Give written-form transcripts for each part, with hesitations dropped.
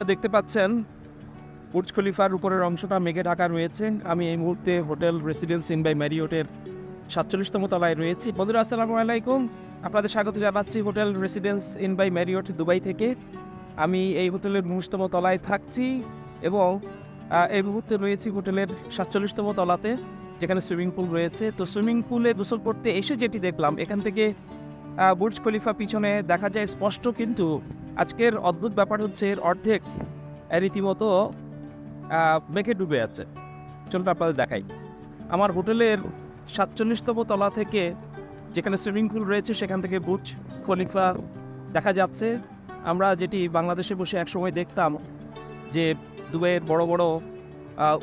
দেখতে পাচ্ছেন বুর্জ খলিফার উপরের অংশটা মেঘে ঢাকা রয়েছে। আমি এই মুহূর্তে হোটেল রেসিডেন্স ইন বাই ম্যারিয়টের 47তম তলায় রয়েছি। বন্ধুরা আসসালামু আলাইকুম, আপনাদের স্বাগত জানাচ্ছি hotel residence inn by Marriott Dubai থেকে। আমি এই হোটেলের 19তম তলায় থাকছি এবং এই মুহূর্তে রয়েছি হোটেলের 47তম তলাতে, যেখানে সুইমিং পুল রয়েছে। তো সুইমিং পুলে গোসল করতে এসে যেটি দেখলাম, এখান থেকে বুর্জ খলিফা পিছনে দেখা যায় স্পষ্ট, কিন্তু আজকের অদ্ভুত ব্যাপার হচ্ছে এর অর্ধেক রীতিমতো মেঘে ডুবে আছে। চলুন আপনাদের দেখাই। আমার হোটেলের 47তম তলা থেকে, যেখানে সুইমিং পুল রয়েছে, সেখান থেকে বুর্জ খলিফা দেখা যাচ্ছে। আমরা যেটি বাংলাদেশে বসে একসময় দেখতাম যে দুবাইয়ের বড় বড়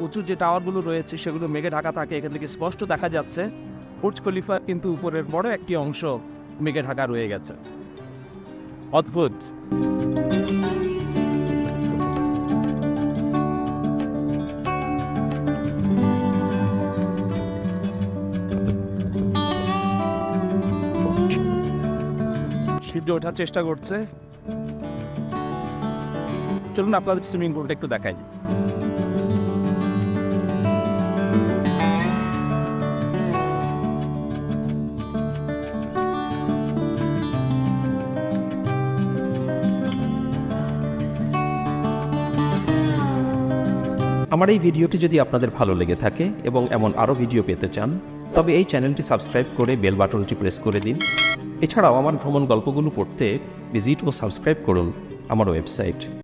উঁচু যে টাওয়ারগুলো রয়েছে সেগুলো মেঘে ঢাকা থাকে, এখান থেকে স্পষ্ট দেখা যাচ্ছে বুর্জ খলিফা কিন্তু উপরের বড় একটি অংশ মেঘে ঢাকা রয়ে গেছে। অদ্ভুত। সূর্য ওঠার চেষ্টা করছে। চলুন আপনাদের সুইমিং পুলটা একটু দেখাই। আমার এই ভিডিওটি যদি আপনাদের ভালো লেগে থাকে এবং এমন আরও ভিডিও পেতে চান, তবে এই চ্যানেলটি সাবস্ক্রাইব করে বেল বাটনটি প্রেস করে দিন। এছাড়াও আমার ভ্রমণ গল্পগুলো পড়তে ভিজিট ও সাবস্ক্রাইব করুন আমার ওয়েবসাইট